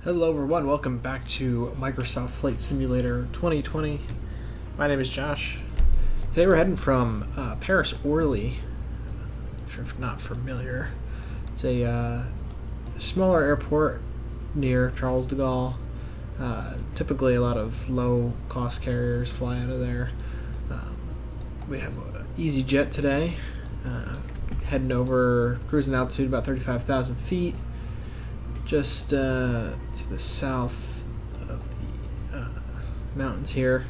Hello everyone, welcome back to Microsoft Flight Simulator 2020. My name is Josh. Today we're heading from Paris Orly. If you're not familiar, it's a smaller airport near Charles de Gaulle. Typically a lot of low-cost carriers fly out of there. We have EasyJet today, heading over, cruising altitude about 35,000 feet. Just to the south of the mountains here,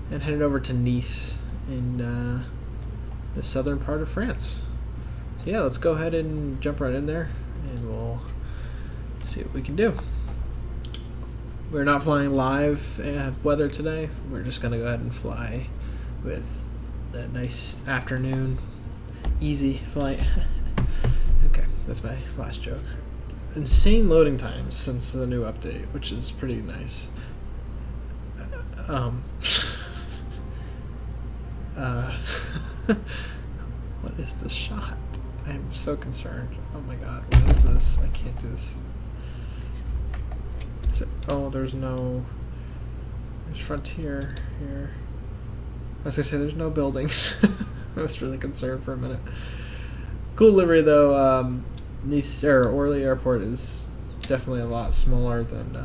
and headed over to Nice in the southern part of France. So yeah, let's go ahead and jump right in there, and we'll see what we can do. We're not flying live weather today. We're just going to go ahead and fly with a nice afternoon, easy flight. Okay, that's my last joke. Insane loading times since the new update, which is pretty nice. What is this shot? I'm so concerned. Oh my god, what is this? I can't do this. Is it, oh, there's Frontier here. I was gonna say there's no buildings. I was really concerned for a minute. Cool livery though. Nice Orly Airport is definitely a lot smaller than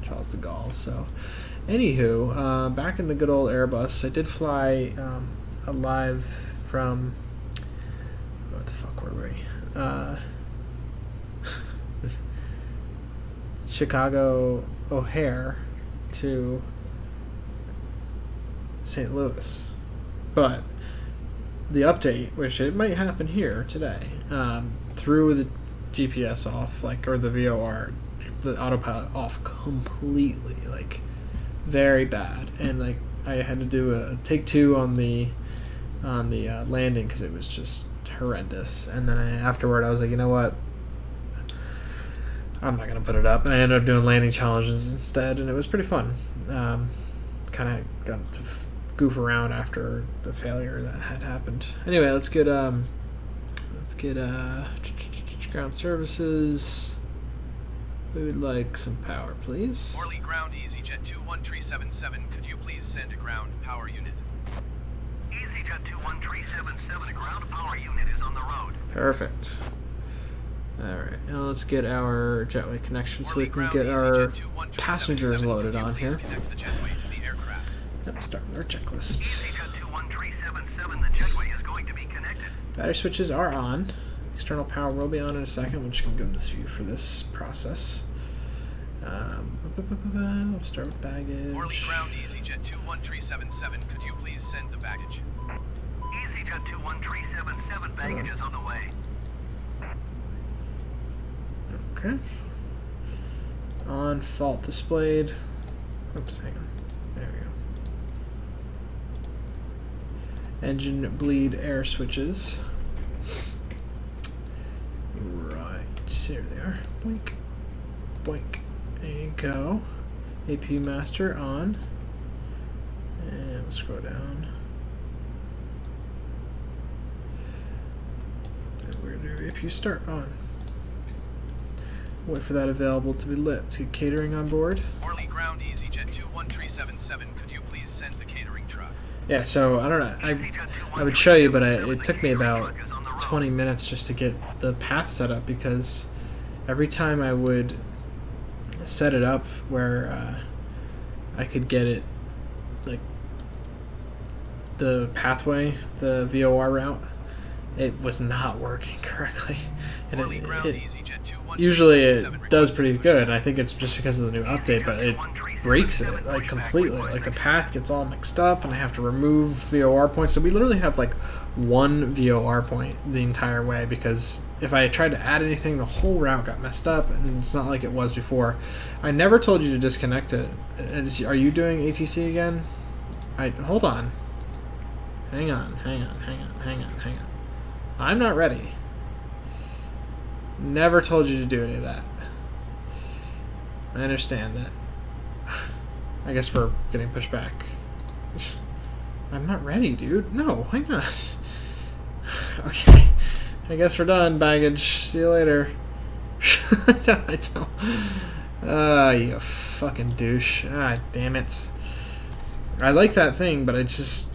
Charles de Gaulle. So, anywho, back in the good old Airbus, I did fly a live from what the fuck were we? Chicago O'Hare to St. Louis, but the update, which it might happen here today, threw the GPS off, or the VOR, the autopilot off completely, very bad, and I had to do a take two on the landing because it was just horrendous. And then afterward I was like, you know what, I'm not gonna put it up, and I ended up doing landing challenges instead, and it was pretty fun. Kind of got to goof around after the failure that had happened. Anyway, let's get ground services. We would like some power, please. Orly ground EasyJet 21377. Could you please send a ground power unit? EasyJet 21377, a ground power unit is on the road. Perfect. Alright, now let's get our jetway connection so we can get our passengers loaded on here. Yep, start our checklist. EasyJet 21377, the jetway is going to be connected. Battery switches are on. External power will be on in a second. We're just going to go in this view for this process. We'll start with baggage. Orly ground EasyJet 21377. Could you please send the baggage? EasyJet 21377, baggage is on the way. Okay. On fault displayed. Oops, hang on. There we go. Engine bleed air switches. Right, here they are. Blink. Blink. There you go. AP master on. And we'll scroll down. And we're going to do AP start on. Wait for that available to be lit. Let's get catering on board. Orly ground EasyJet 21377. Could you please send the catering truck? Yeah, so I don't know. I would show you, but it took me about 20 minutes just to get the path set up, because every time I would set it up where I could get it, the pathway, the VOR route, it was not working correctly. Usually it does pretty good, and I think it's just because of the new update, but it breaks it completely. The path gets all mixed up, and I have to remove VOR points. So we literally have one VOR point the entire way, because if I tried to add anything, the whole route got messed up, and it's not like it was before. I never told you to disconnect it. Are you doing ATC again? Hold on. Hang on. I'm not ready. Never told you to do any of that. I understand that. I guess we're getting pushed back. I'm not ready, dude. No, hang on. Okay. I guess we're done, baggage. See you later. I don't. Ah, you fucking douche. Ah, damn it. I like that thing, but it's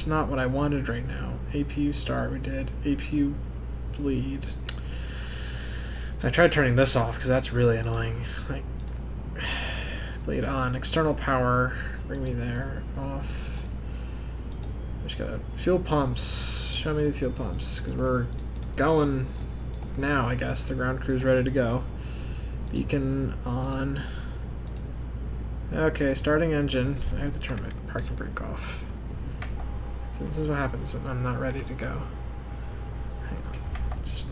not what I wanted right now. APU start, we did. APU bleed. I tried turning this off because that's really annoying. Like, bleed on. External power, bring me there. Off. Just gotta fuel pumps. Show me the fuel pumps because we're going now. I guess the ground crew's ready to go. Beacon on. Okay, starting engine. I have to turn my parking brake off. So this is what happens when I'm not ready to go. Hang on. Just,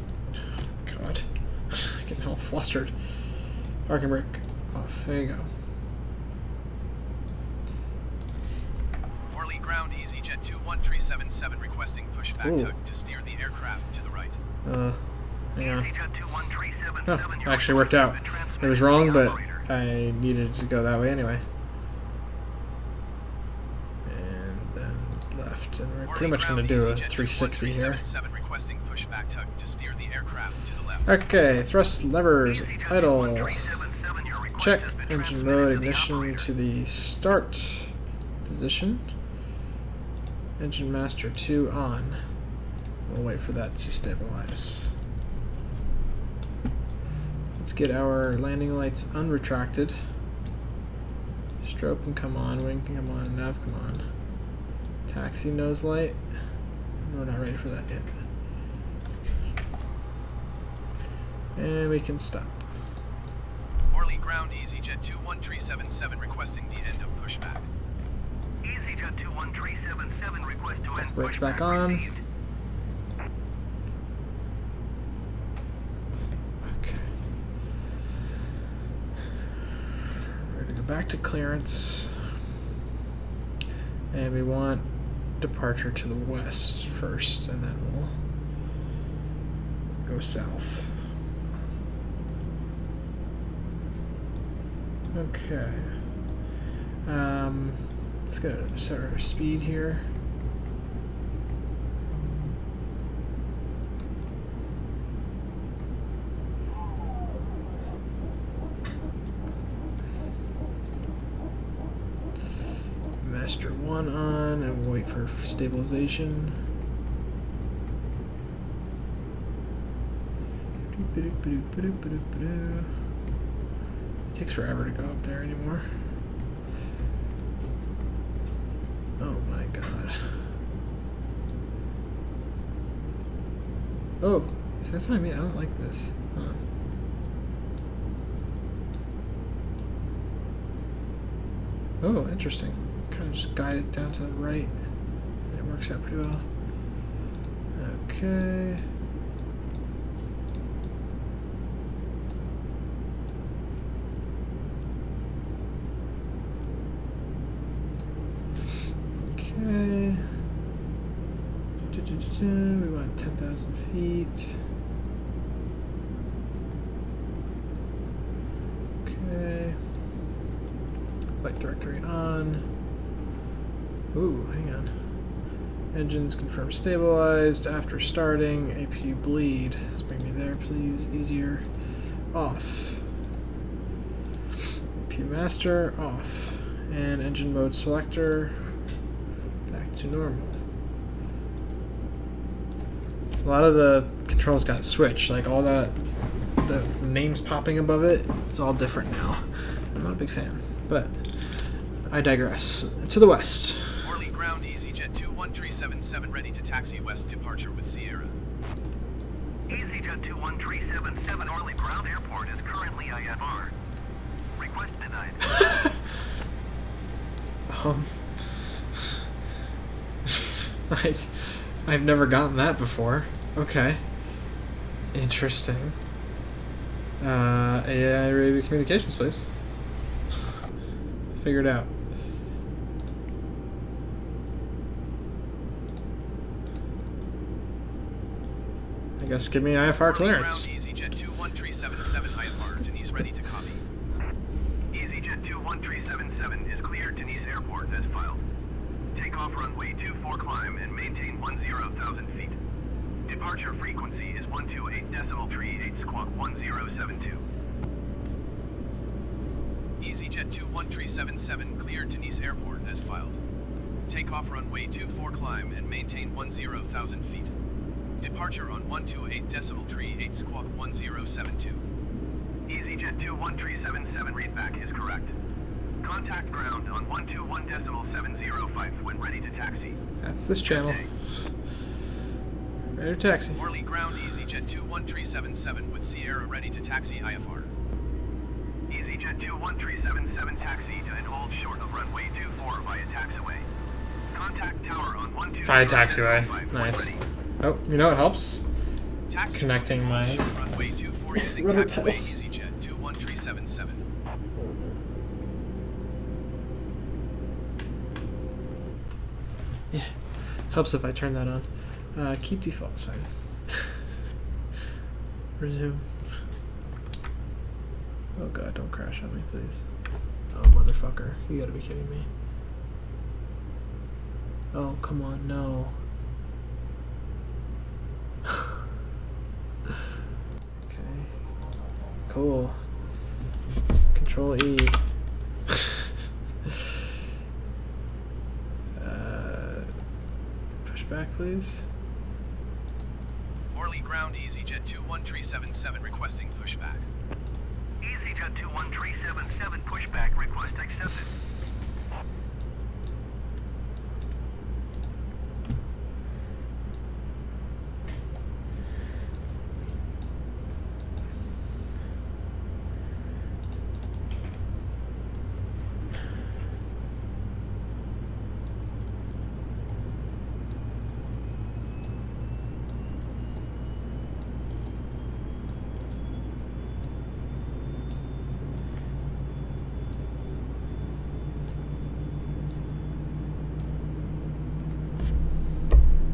God. Getting all flustered. Parking brake off. There you go. Orly ground EasyJet 21377 requesting pushback tug to steer the aircraft to the right. Hang on. Oh, actually worked out. It was wrong, but I needed to go that way anyway. And then left. And we're pretty much going to do a 360 here. Okay, thrust levers, idle. Check engine mode, ignition to the start position. Engine master 2 on. We'll wait for that to stabilize. Let's get our landing lights unretracted. Strobe can come on, wing can come on, nav come on. Taxi nose light. We're not ready for that yet. And we can stop. Orly ground EasyJet 21377 requesting the end of pushback. EasyJet 21377 request to end Brakes pushback back on. received. Okay. We're going to go back to clearance. And we want departure to the west first, and then we'll go south. Okay. Let's get set our speed here. Master 1 on, and we'll wait for stabilization. It takes forever to go up there anymore. Oh my god. Oh, so that's what I mean. I don't like this. Huh. Oh, interesting. Kind of just guide it down to the right. And it works out pretty well. Okay. Okay. We want 10,000 feet. Okay. Flight directory on. Ooh, hang on. Engines confirmed stabilized after starting. APU bleed. Let's bring me there, please. Easier. Off. APU master off. And engine mode selector back to normal. A lot of the controls got switched. Like all that, the names popping above it, it's all different now. I'm not a big fan, but I digress. To the west. Orly ground EasyJet 21377 ready to taxi west departure with Sierra. EasyJet 21377 Orly Ground Airport is currently IFR. Request denied. I've never gotten that before. Okay. Interesting. AI radio communications, please. Figured out. I guess give me IFR clearance. EasyJet 21377 IFR to Nice ready to copy. EasyJet 21377 is cleared to Nice Airport as filed. Take off runway 24 climb and maintain 10,000 feet. Departure frequency is 128.38 squawk 1072. EasyJet 21377 cleared to Nice Airport as filed. Take off runway 24 climb and maintain 10,000 feet. Departure on 128.38 squawk 1072. EasyJet 21377 readback is correct. Contact ground on 121.705 when ready to taxi. That's this channel. Ready to taxi. Orly ground EasyJet 21377 with Sierra ready to taxi IFR. EasyJet 21377 taxi to and hold short of runway 24 via taxiway. Contact tower on 121. Via taxiway. Nice. Oh, you know what helps? Taxi Connecting my runway 24 using rudder taxiway pedals. EasyJet 21377. Yeah, helps if I turn that on. Keep default, sorry. Resume. Oh god, don't crash on me, please. Oh, motherfucker. You gotta be kidding me. Oh, come on, no. Okay. Cool. Control E. Push back, please. Orly ground EasyJet 21377 requesting pushback. EasyJet 21377 pushback request accepted.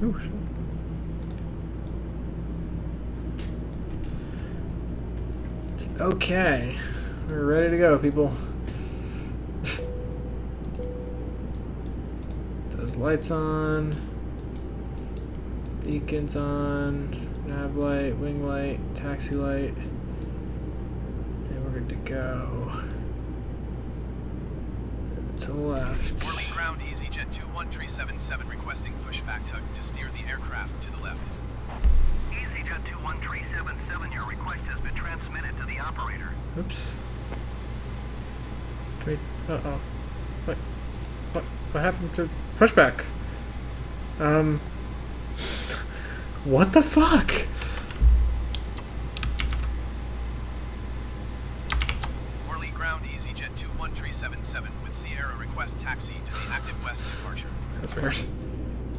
Oh, shit. Okay, we're ready to go, people. Those lights on, beacons on, nav light, wing light, taxi light, and we're good to go. To the left. Orly ground EasyJet 21377 requesting pushback tug to steer the aircraft to the left. EasyJet 21377, your request has been transmitted to the operator. Oops. Wait. Uh-oh. What happened to pushback? What the fuck? Orly ground EasyJet 21377 with Sierra request taxi to the active west departure. That's weird.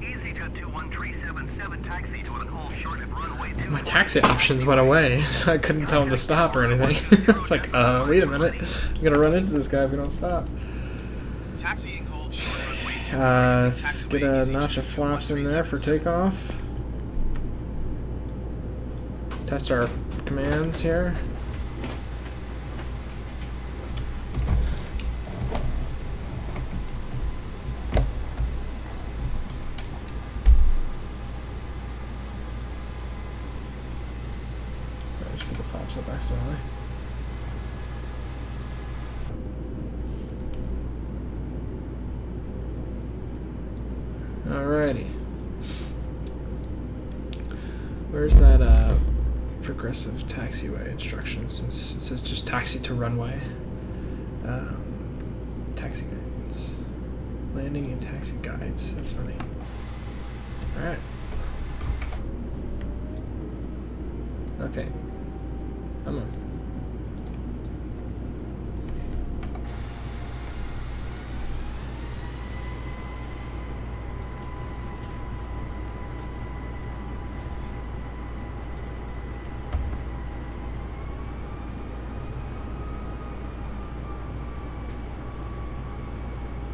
EasyJet 21377 taxi to an hold short of runway 2. My taxi options went away, so I couldn't tell him to stop or anything. It's like, wait a minute. I'm gonna run into this guy if we don't stop. Taxiing hold short runway 2. Let's get a notch of flaps in there for takeoff. Let's test our commands here. Just put the flaps up accidentally. Alrighty. Where's that progressive taxiway instructions, since it says just taxi to runway? Taxi guidance. Landing and taxi guides. That's funny. Alright. Okay. Come on.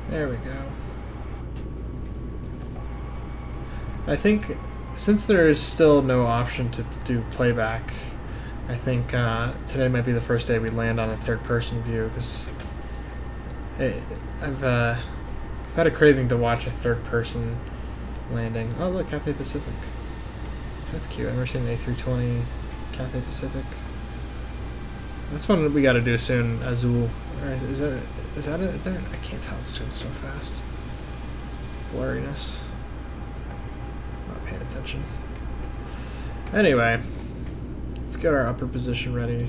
There we go. I think since there is still no option to do playback, I think today might be the first day we land on a third-person view, because I've had a craving to watch a third-person landing. Oh look, Cathay Pacific. That's cute. I've never seen an A320 Cathay Pacific. That's one we gotta do soon. Azul. Alright, is that it there? I can't tell. It's so fast. Blurriness. Not paying attention. Anyway, let's get our upper position ready.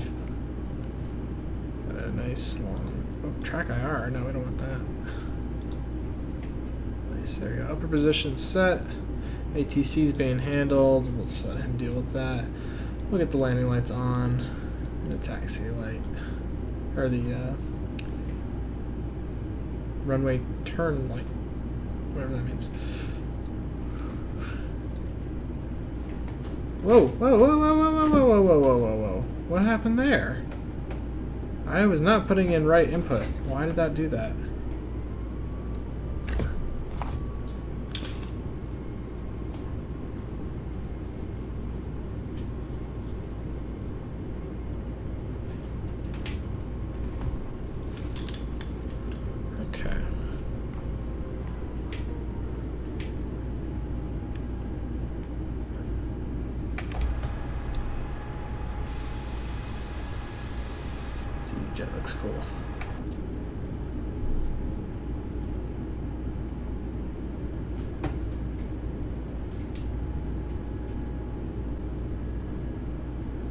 Got a nice long track IR. No, we don't want that. Nice. There we go. Upper position set. ATC's being handled. We'll just let him deal with that. We'll get the landing lights on. And the taxi light. Or the runway turn light. Whatever that means. Whoa, whoa, whoa, whoa, whoa, whoa, whoa, whoa, whoa, whoa, whoa. What happened there? I was not putting in right input. Why did that do that? Okay. Jet looks cool.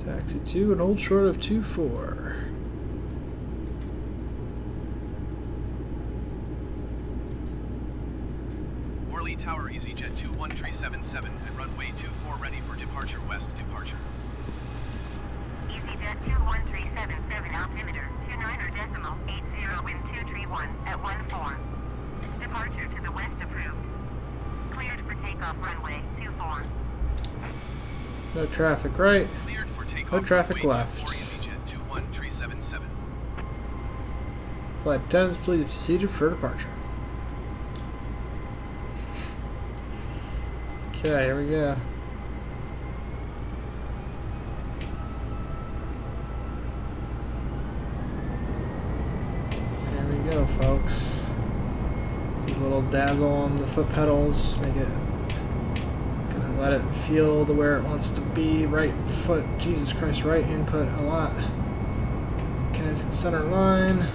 Taxi 2 and hold short of 24. Orly Tower EasyJet 21377 at runway 24 ready for departure west departure. EasyJet 21377 altimeter 29.80 wind 231 at 14. Departure to the west approved. Cleared for takeoff runway 24. No traffic right. Cleared for takeoff No traffic runway left. 24 EasyJet 21377. Flight attendants, please be seated for departure. Okay, here we go. There we go, folks. Do a little dazzle on the foot pedals, make it, gonna let it feel to where it wants to be. Right foot, Jesus Christ, right input a lot. Okay, it's in center line.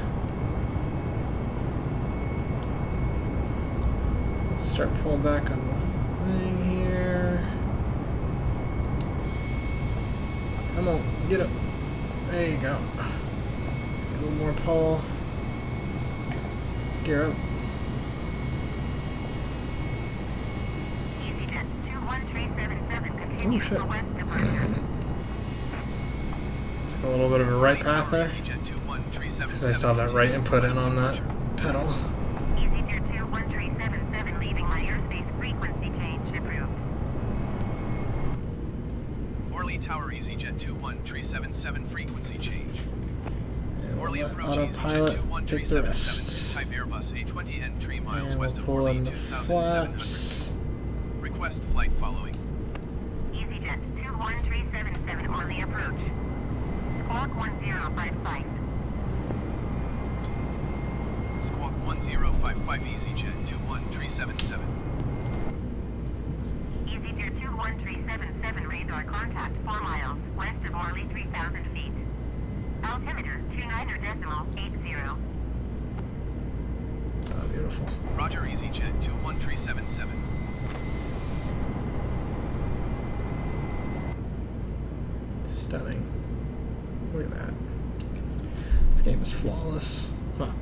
Let's start pulling back on the thing here. Come on, get up. There you go. A little more pull. Gear up. EasyJet 21377 Oh continues shit. for west departure. A little bit of a right path there. EasyJet 21377 Because I saw that right input in on that pedal. EasyJet 21377 leaving my airspace frequency change approved. Orly Tower EasyJet 21377 frequency change. And we'll Orly let approach EasyJet autopilot take the 21377 rest. type Airbus A320N 3 miles And we'll west of pull Orly in the 2700. flaps. Request flight following. EasyJet 21377 on the approach. Squawk 1055. Squawk 1055 EasyJet 21377. EasyJet 21377 radar contact 4 miles west of Orly 3,000 feet. Altimeter 29.80. Oh, beautiful. Roger EasyJet 21377. Stunning. Look at that. This game is flawless. Well,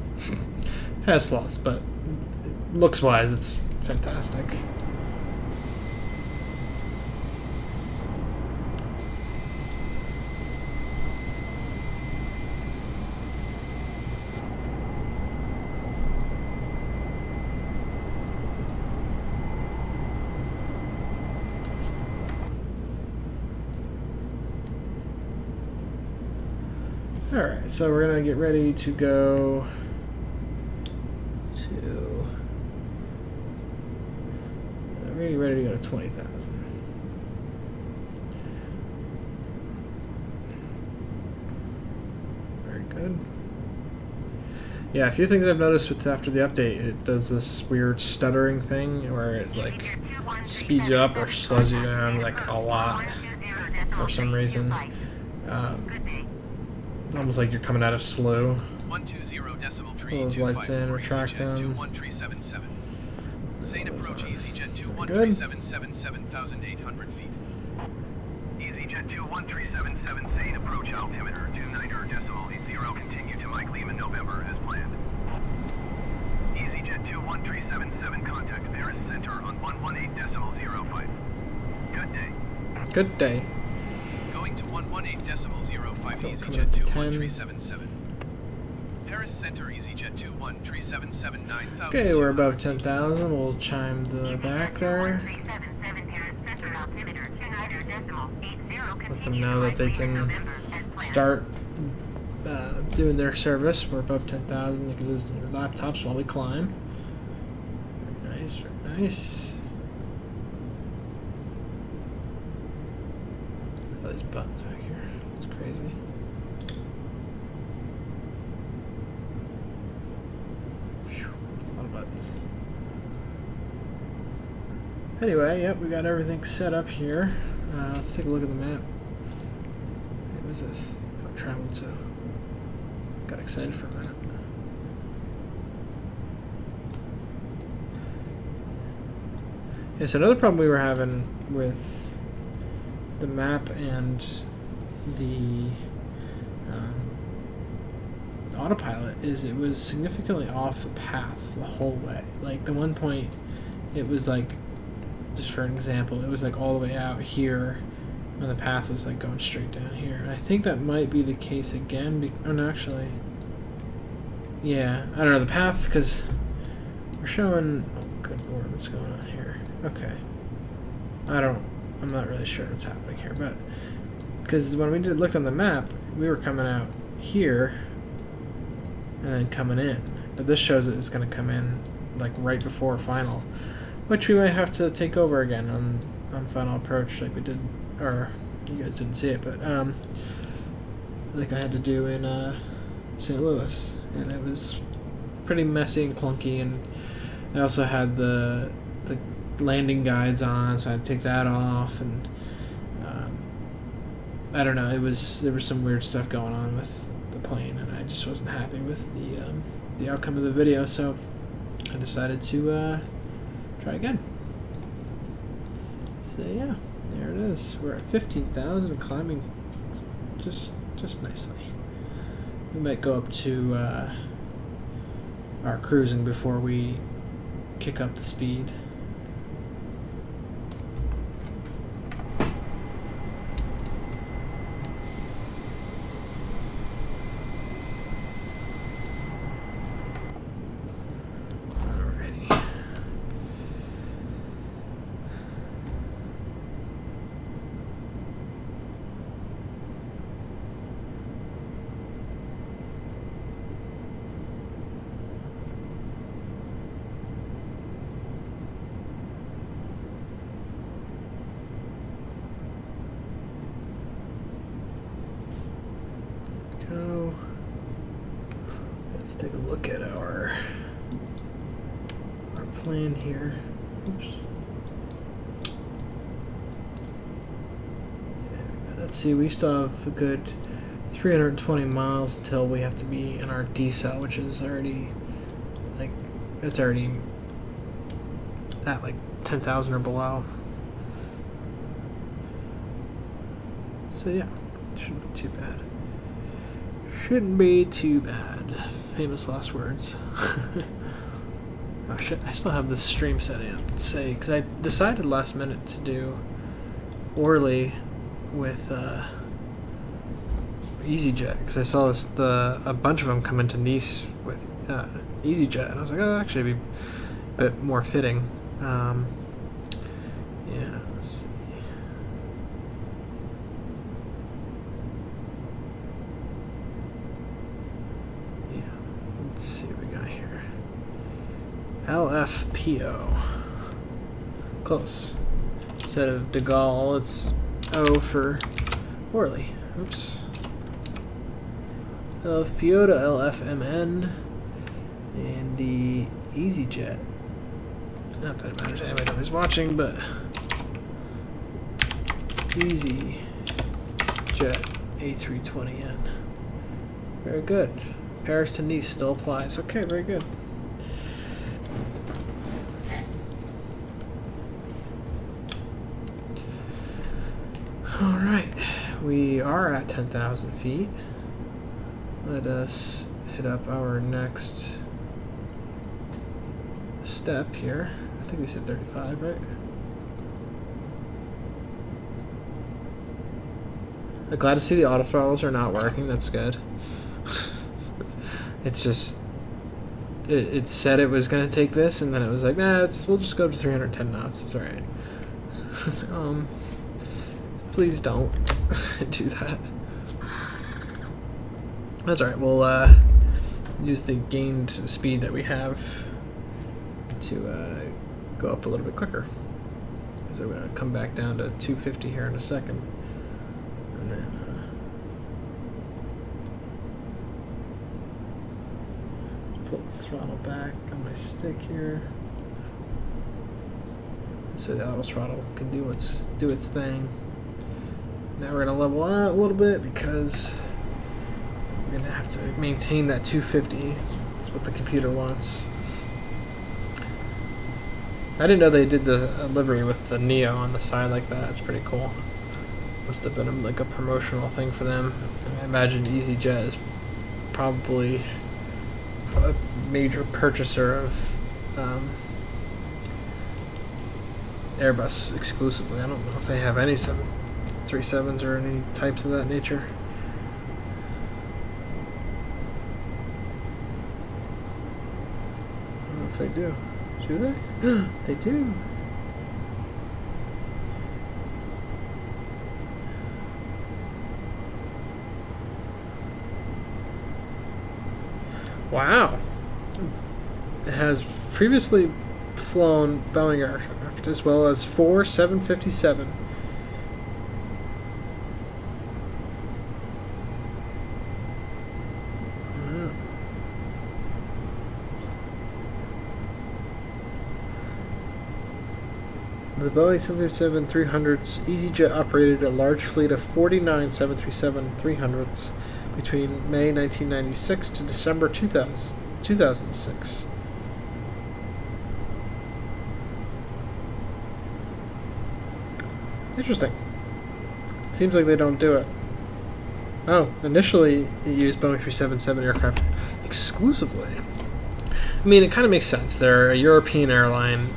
has flaws, but looks-wise, it's fantastic. Alright, so we're going to get ready to go to... We're going to get ready to go to 20,000. Very good. Yeah, a few things I've noticed with after the update, it does this weird stuttering thing where it like speeds you up or slows you down like a lot for some reason. Almost like you're coming out of slow. 120.325 Pull those lights in, for retract EasyJet them. 21377. Sane approach EasyJet Good. 21377, 7,800 feet. EasyJet 21377, Sane approach altimeter 29.80, continue to Mike Lehman November as planned. EasyJet 21377, contact Paris Center on 118.05. Good day. Good day. Going to 118.05, Coming EasyJet up to 10. 21377. Paris Center, EasyJet 21377, 9,000. Okay, we're above 10,000. We'll chime the back there. Let them know that they can start doing their service. We're above 10,000. You can lose your laptops while we climb. Very nice, very nice. All these buttons back here. It's crazy. Phew, a lot of buttons. Anyway, yep, we got everything set up here. Let's take a look at the map. Hey, what is this? I've traveled to. Got excited for a minute. Yeah, so another problem we were having with the map and the autopilot is it was significantly off the path the whole way. Like, the one point, it was like, just for an example, it was like all the way out here when the path was like going straight down here. And I think that might be the case again. Oh, no, actually. Yeah, I don't know, the path, because we're showing... Oh, good lord, what's going on here? Okay. I'm not really sure what's happening here, but... Because when we looked on the map, we were coming out here and then coming in. But this shows that it's going to come in like right before final. Which we might have to take over again on final approach, like we did, or you guys didn't see it, but like I had to do in St. Louis, and it was pretty messy and clunky. And I also had the landing guides on, so I had to take that off, and I don't know. There was some weird stuff going on with the plane, and I just wasn't happy with the outcome of the video, so I decided to try again. So yeah, there it is. We're at 15,000 climbing just nicely. We might go up to our cruising before we kick up the speed. Let's take a look at our plan here. Oops. Let's see, we still have a good 320 miles until we have to be in our decel, which is already like, it's already at like 10,000 or below. So yeah, shouldn't be too bad. Shouldn't be too bad. Famous last words. Oh shit, I still have this stream setting up to say, because I decided last minute to do Orly with EasyJet, because I saw a bunch of them come into Nice with EasyJet, and I was like, oh, that'd actually be a bit more fitting. Yeah, let's see. Let's see what we got here. LFPO. Close. Instead of De Gaulle, it's O for Orly. Oops. LFPO to LFMN. And the EasyJet. Not that it matters to anybody who's watching, but EasyJet A320N. Very good. Paris to Nice still applies. Okay, very good. All right, we are at 10,000 feet. Let us hit up our next step here. I think we said 35, right? I'm glad to see the auto throttles are not working. That's good. It's just, it said it was going to take this, and then it was like, nah, we'll just go to 310 knots. It's all right. Please don't do that. That's all right. We'll use the gained speed that we have to go up a little bit quicker. Because I'm going to come back down to 250 here in a second. And then pull the throttle back on my stick here. So the auto throttle can do its thing. Now we're going to level out a little bit because we're going to have to maintain that 250. That's what the computer wants. I didn't know they did the livery with the Neo on the side like that. It's pretty cool. Must have been like a promotional thing for them. I imagine EasyJet is probably a major purchaser of Airbus exclusively. I don't know if they have any 737s or any types of that nature. I don't know if they do. Do they? They do. Wow. It has previously flown Boeing aircraft as well as 4 757. The Boeing 737-300s EasyJet operated a large fleet of 49 737-300s between May 1996 to December 2006. Interesting. Seems like they don't do it. Oh, initially it used Boeing 377 aircraft exclusively. I mean, it kind of makes sense. They're a European airline,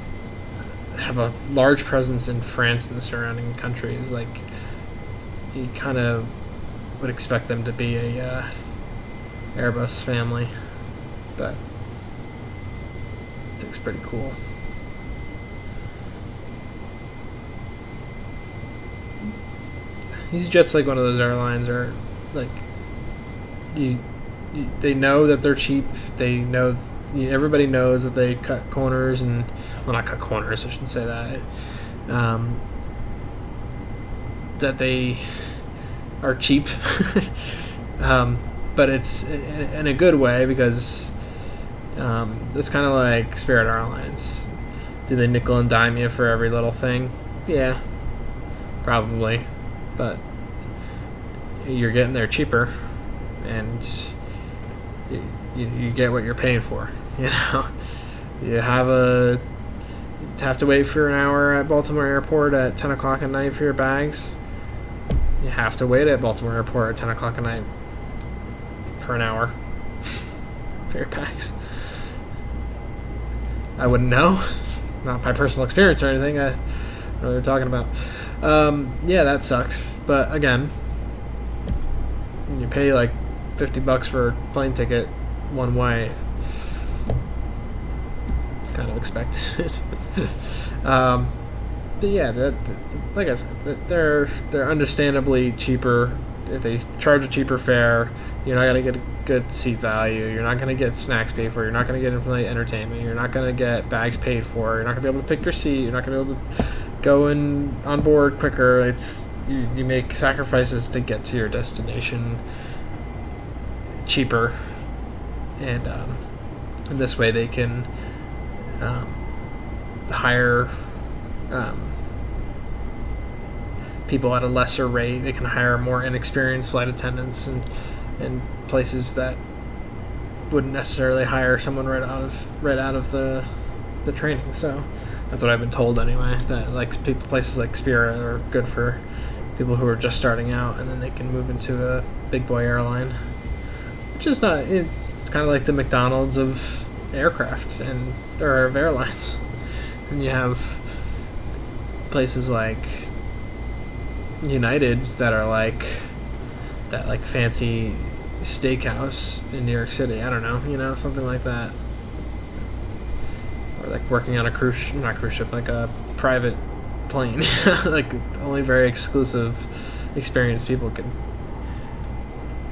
have a large presence in France and the surrounding countries. Like, you kind of would expect them to be a Airbus family, but I think it's pretty cool. EasyJet's like one of those airlines, or like they know that they're cheap. They know, everybody knows that they cut corners and, well, not cut corners, I shouldn't say that. That they are cheap, but it's in a good way, because it's kind of like Spirit Airlines. Do they nickel and dime you for every little thing? Yeah, probably, but you're getting there cheaper, and you get what you're paying for. You know, you have to wait for an hour at Baltimore Airport at 10 o'clock at night for your bags. You have to wait at Baltimore Airport at 10 o'clock at night for an hour for your bags. I wouldn't know. Not my personal experience or anything. I don't know what they're talking about. Yeah, that sucks. But again, you pay like $50 for a plane ticket one way. It's kind of expected. But yeah, like I said, they're understandably cheaper. If they charge a cheaper fare, you're not going to get a good seat value. You're not going to get snacks paid for. You're not going to get in-flight entertainment. You're not going to get bags paid for. You're not going to be able to pick your seat. You're not going to be able to go on board quicker. It's you make sacrifices to get to your destination cheaper, and this way they can hire people at a lesser rate. They can hire more inexperienced flight attendants and places that wouldn't necessarily hire someone right out of the training. So that's what I've been told anyway. That like places like Spirit are good for people who are just starting out, and then they can move into a big boy airline. Which is not. It's kind of like the McDonald's of aircraft or of airlines. And you have places like United that are like that, like fancy steakhouse in New York City. I don't know, something like that. Or like working on a not cruise ship, like a private plane. Like only very exclusive, experienced people can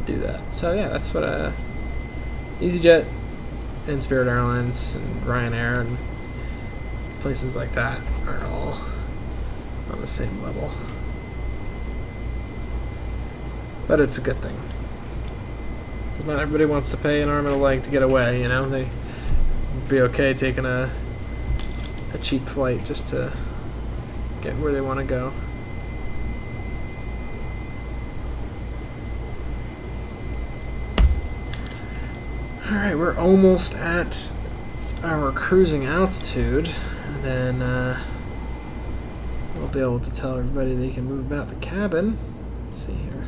do that. So yeah, that's what EasyJet and Spirit Airlines and Ryanair and places like that are all on the same level. But it's a good thing. Because not everybody wants to pay an arm and a leg to get away, They would be okay taking a cheap flight just to get where they want to go. Alright, we're almost at our cruising altitude, and then we'll be able to tell everybody they can move about the cabin. Let's see here.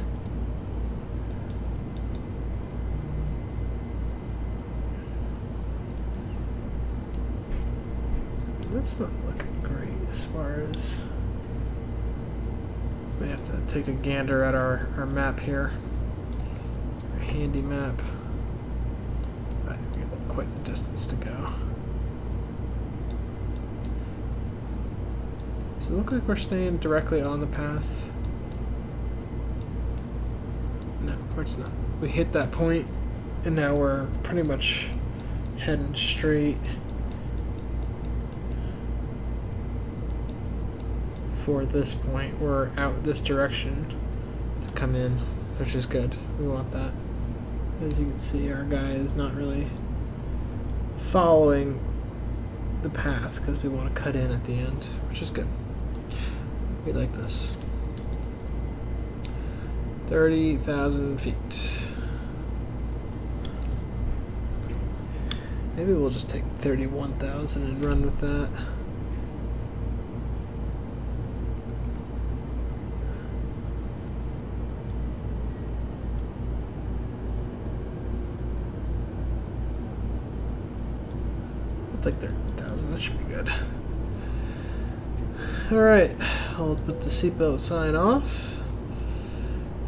That's not looking great as far as... We have to take a gander at our map here. Our handy map. We have quite the distance to go. Does it look like we're staying directly on the path? No, it's not. We hit that point, and now we're pretty much heading straight for this point. We're out this direction to come in, which is good. We want that. As you can see, our guy is not really following the path because we want to cut in at the end, which is good. We like this. 30,000 feet. Maybe we'll just take 31,000 and run with that. Like 30,000, that should be good. Alright, I'll put the seatbelt sign off,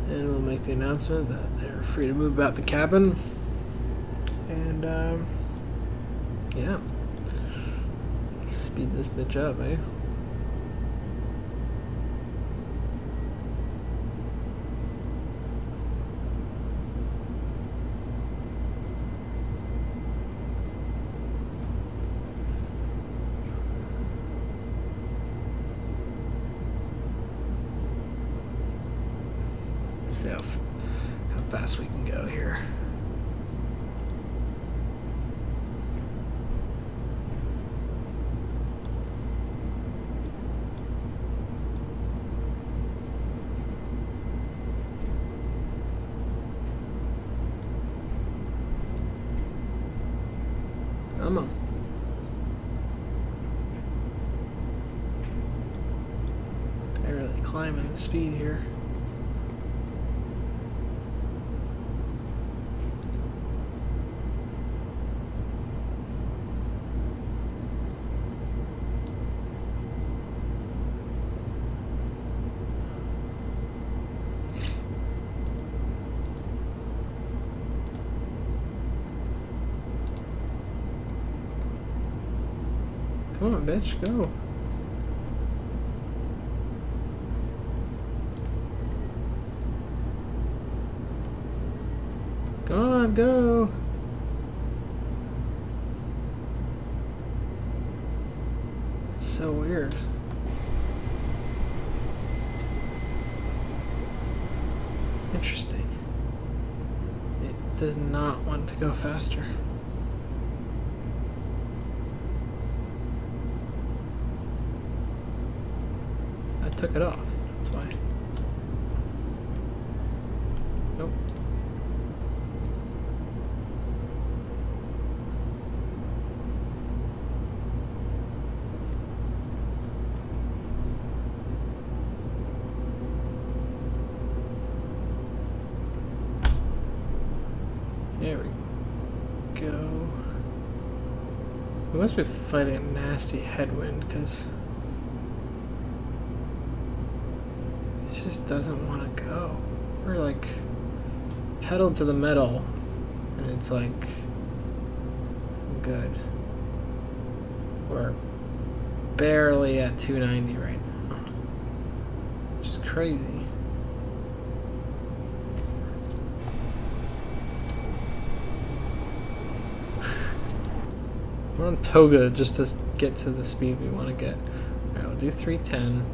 and we'll make the announcement that they're free to move about the cabin. And, yeah. Speed this bitch up, eh? See how fast we can go here. Come on. Barely climbing the speed here. Come on, bitch, go. Go on, go. It's so weird. Interesting. It does not want to go faster. Took it off, that's why. Nope. There we go. We must be fighting a nasty headwind because it just doesn't want to go. We're like pedal to the metal, and it's like good. We're barely at 290 right now, which is crazy. We're on toga just to get to the speed we want to get. Alright, we'll do 310.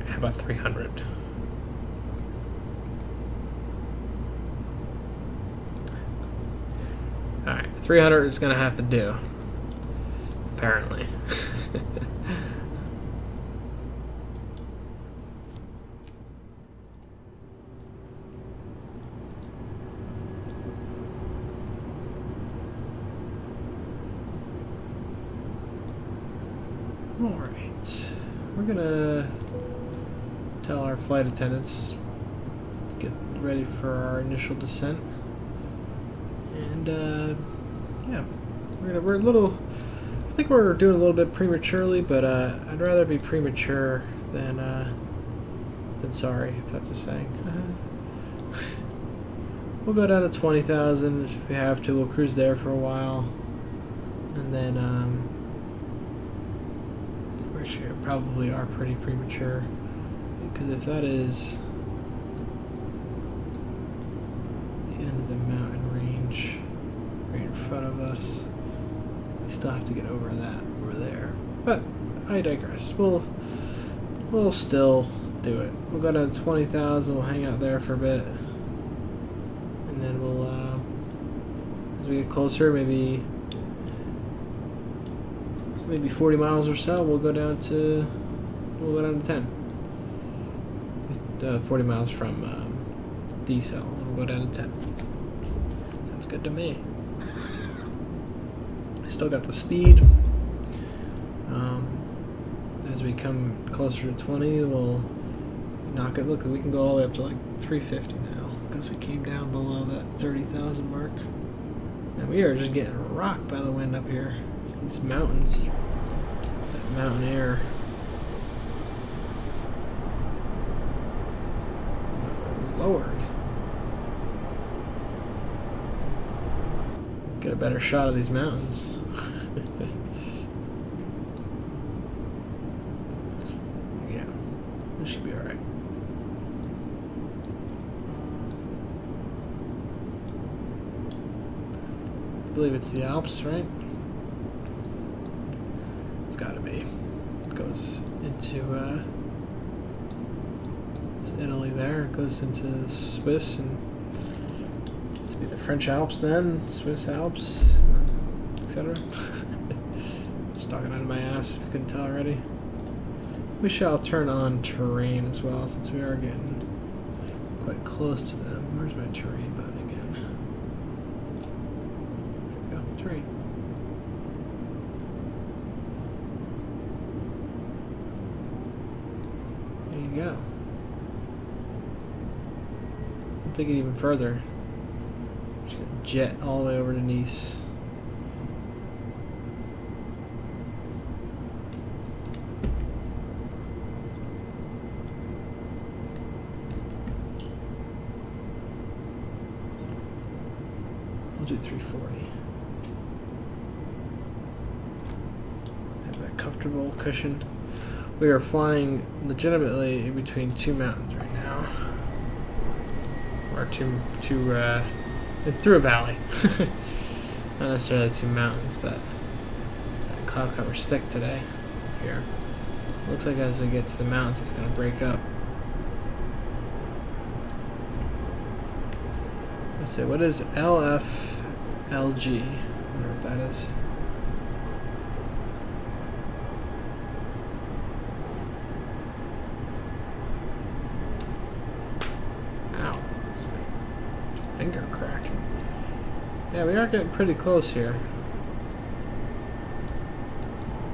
How about 300? Alright, 300 is gonna have to do. Apparently. Alright. We're gonna tell our flight attendants to get ready for our initial descent. And yeah, we're a little. I think we're doing a little bit prematurely, but I'd rather be premature than sorry, if that's a saying. We'll go down to 20,000 if we have to. We'll cruise there for a while, and then we actually probably are pretty premature, because if that is the end of the mountain range right in front of us, we still have to get over that over there. But I digress. We'll still do it. We'll go down to 20,000. We'll hang out there for a bit, and then we'll as we get closer, maybe 40 miles or so, we'll go down to 10. 40 miles from D-Cell, and we'll go down to 10. Sounds good to me. I still got the speed. As we come closer to 20, we'll knock it. Look, we can go all the way up to like 350 now, because we came down below that 30,000 mark. And we are just getting rocked by the wind up here. It's these mountains, that mountain air. Lord. Get a better shot of these mountains. Yeah, this should be alright. I believe it's the Alps, right? It's gotta be. It goes into Italy there. It goes into Swiss, and this would be the French Alps then, Swiss Alps, etc. Just talking out of my ass if you couldn't tell already. We shall turn on terrain as well, since we are getting quite close to them. Where's my terrain button again? There we go, terrain. There you go. Take it even further. Just gonna jet all the way over to Nice. We'll do 340. Have that comfortable cushion. We are flying legitimately in between two mountains right now. Or through a valley. Not necessarily two mountains, but that cloud cover's thick today here. Looks like as we get to the mountains, it's going to break up. Let's see, what is LFLG? I wonder what that is. Yeah, we are getting pretty close here.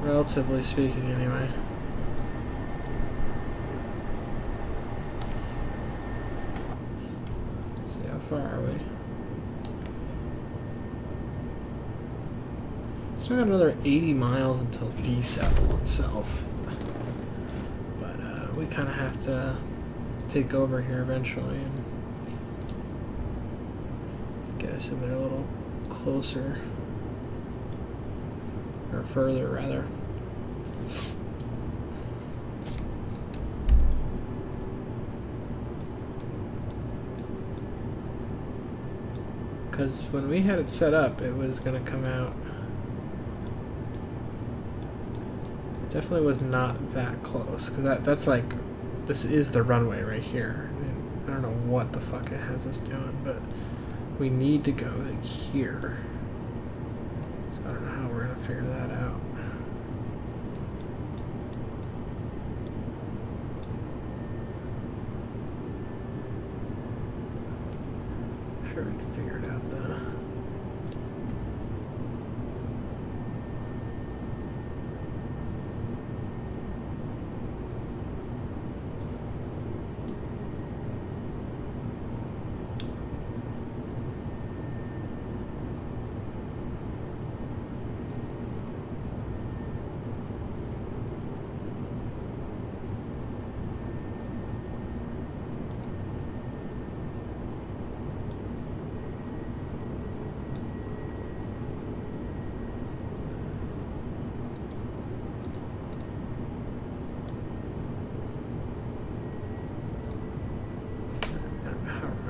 Relatively speaking, anyway. Let's see, how far are we? Still got another 80 miles until decel itself. But we kind of have to take over here eventually and get us in there a little closer. Or further, rather. Because when we had it set up, it was going to come out. It definitely was not that close. Because that's like, this is the runway right here. And I don't know what the fuck it has us doing, but we need to go like here. So I don't know how we're going to figure that out. Sure, we can figure it out though.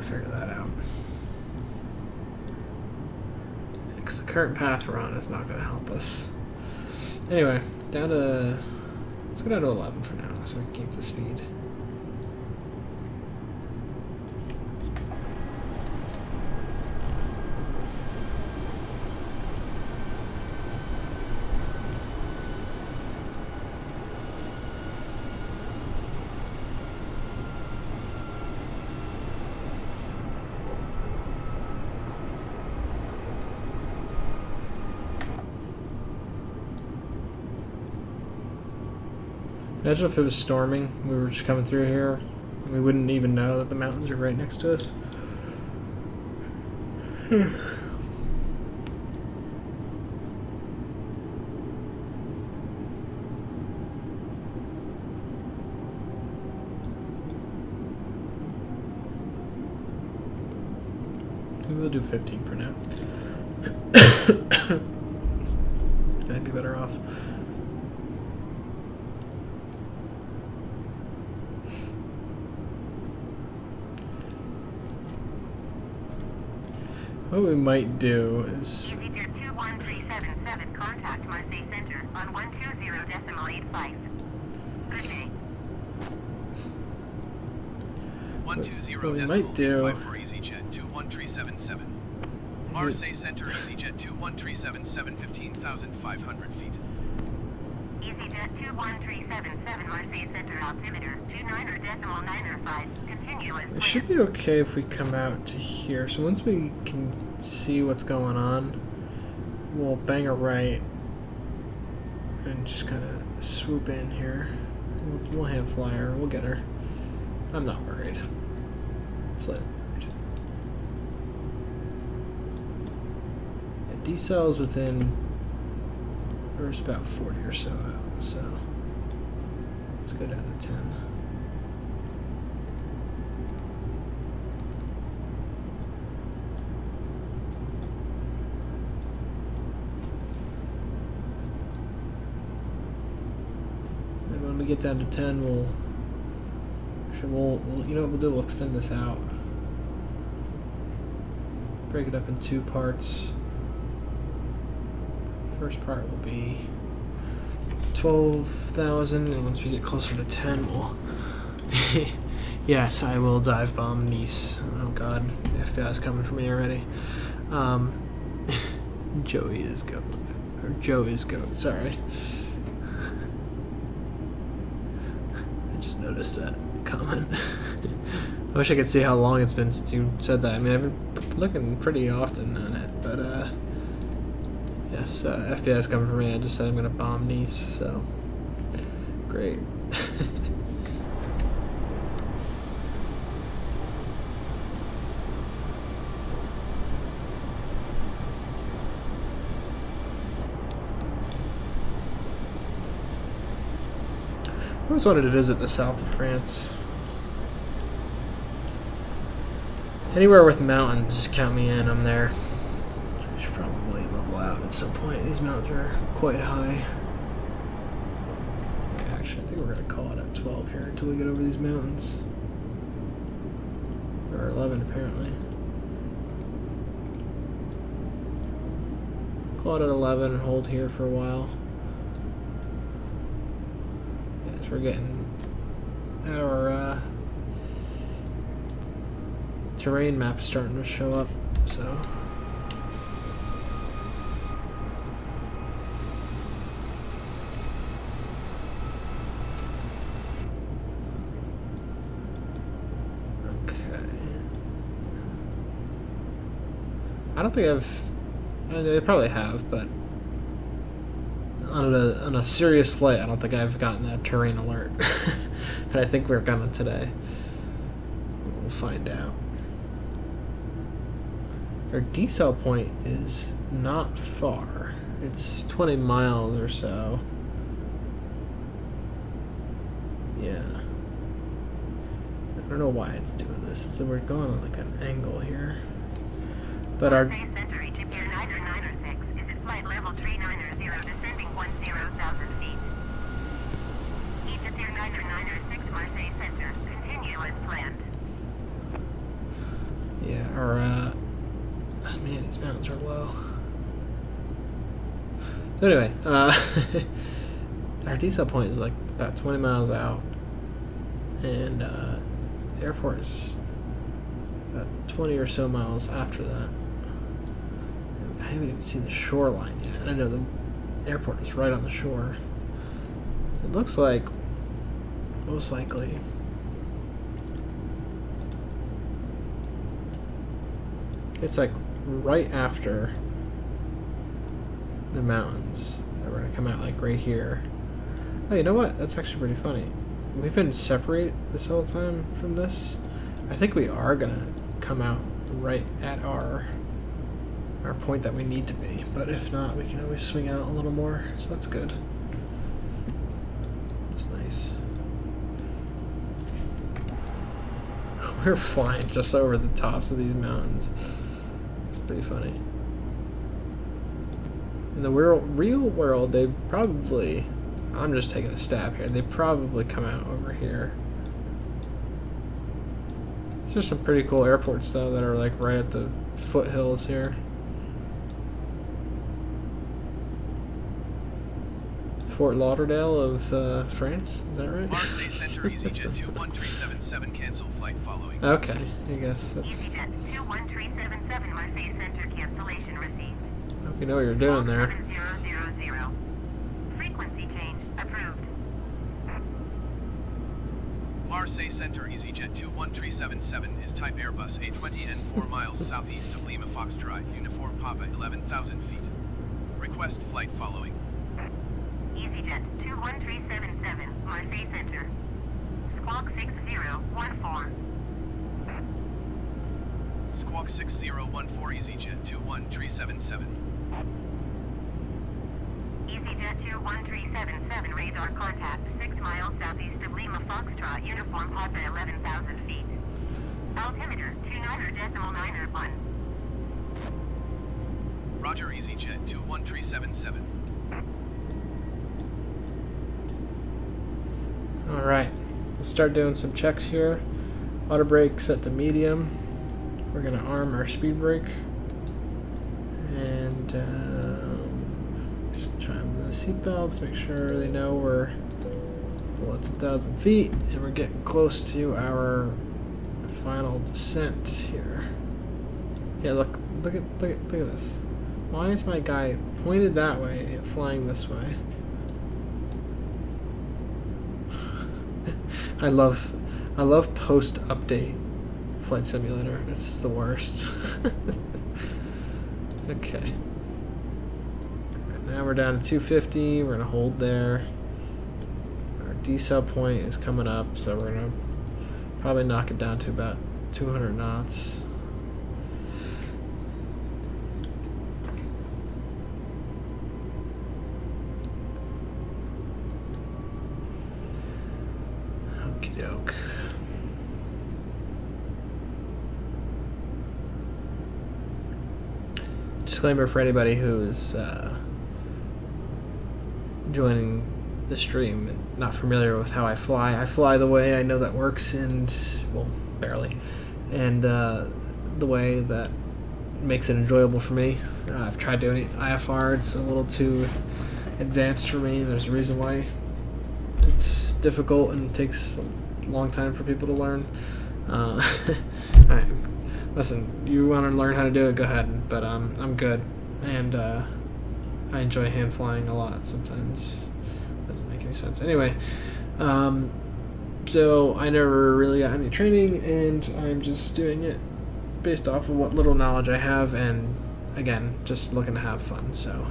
Figure that out. Because the current path we're on is not going to help us. Anyway, down to, let's go down to 11 for now so we can keep the speed. Imagine if it was storming, we were just coming through here, and we wouldn't even know that the mountains are right next to us. Maybe we'll do 15 for now. I'd be better off. What we might do is... EasyJet 21377, contact Marseille Center on 120.85. Good day. 120.85 for EasyJet 21377. Marseille Center, EasyJet 21377, 15,500 feet. EasyJet 21377, Marseille Center, altimeter 29.905, continuous. It should be okay if we come out to here. So once we can see what's going on, we'll bang a right and just kind of swoop in here. We'll hand fly her. We'll get her. I'm not worried. It's lit. Yeah, decel is within, or it's about 40 or so out. So let's go down to 10. When we get down to 10, we'll you know what we'll do? We'll extend this out, break it up in two parts. First part will be 12,000, and once we get closer to 10, we'll yes, I will dive bomb Nice. Oh god, the FBI is coming for me already. Joey is goat, or Joe is goat. Sorry. just noticed that comment. I wish I could see how long it's been since you said that. I mean, I've been looking pretty often on it, but yes, FBI's coming for me. I just said I'm gonna bomb Nice, so great. I always wanted to visit the south of France. Anywhere with mountains, just count me in, I'm there. I should probably level out at some point. These mountains are quite high. Yeah, actually, I think we're going to call it at 12 here until we get over these mountains. Or 11, apparently. Call it at 11 and hold here for a while. We're getting our terrain map starting to show up, so okay. I don't think I probably have, but on a serious flight, I don't think I've gotten a terrain alert. But I think we're gonna today. We'll find out. Our decel point is not far. It's 20 miles or so. Yeah. I don't know why it's doing this. So we're going on like an angle here. But our flight level 390, descending 10,000 feet. Egypt Air 906 Marseille Center, continue as planned. Yeah, our oh man, these mountains are low. So anyway, our decel point is like about 20 miles out, and the airport is about 20 or so miles after that. I haven't even seen the shoreline yet. I know the airport is right on the shore. It looks like, most likely, it's like right after the mountains. We're gonna come out like right here. Oh, you know what? That's actually pretty funny. We've been separated this whole time from this. I think we are gonna come out right at our point that we need to be, but if not, we can always swing out a little more, so that's good. That's nice. We're flying just over the tops of these mountains. It's pretty funny. In the real world, they probably, I'm just taking a stab here, they probably come out over here. There's some pretty cool airports though that are like right at the foothills here. Fort Lauderdale of France, is that right? Marseille Center, EasyJet 21377, cancel flight following. Okay, I guess that's... EasyJet 21377, Marseille Center, cancellation received. Hope you know what you're doing there. 7000. Frequency change approved. Marseille Center, EasyJet 21377 is type Airbus A320N 4 miles southeast of Lima Foxtrot, Uniform Papa 11,000 feet. Request flight following. EasyJet 21377, Marseille Center. Squawk 6014. Squawk 6014, EasyJet 21377. EasyJet 21377, radar contact 6 miles southeast of Lima Foxtrot, Uniform Papa 11,000 feet. Altimeter 29.901. Roger, EasyJet 21377. Alright, let's start doing some checks here. Auto brake set to medium. We're going to arm our speed brake. And just chime the seatbelts, make sure they know we're below 2,000 feet. And we're getting close to our final descent here. Yeah, look at this. Why is my guy pointed that way and flying this way? I love post-update Flight Simulator. It's the worst. Okay. Right, now we're down to 250. We're gonna hold there. Our decel point is coming up, so we're gonna probably knock it down to about 200 knots. Okie doke. Disclaimer for anybody who's joining the stream and not familiar with how I fly. I fly the way I know that works, and well, barely, and the way that makes it enjoyable for me. I've tried doing it IFR. It's a little too advanced for me. There's a reason why it's difficult and takes a long time for people to learn. Alright. Listen, you want to learn how to do it, go ahead, but I'm good, and I enjoy hand flying a lot sometimes. Doesn't make any sense. Anyway, so I never really got any training, and I'm just doing it based off of what little knowledge I have, and again, just looking to have fun. So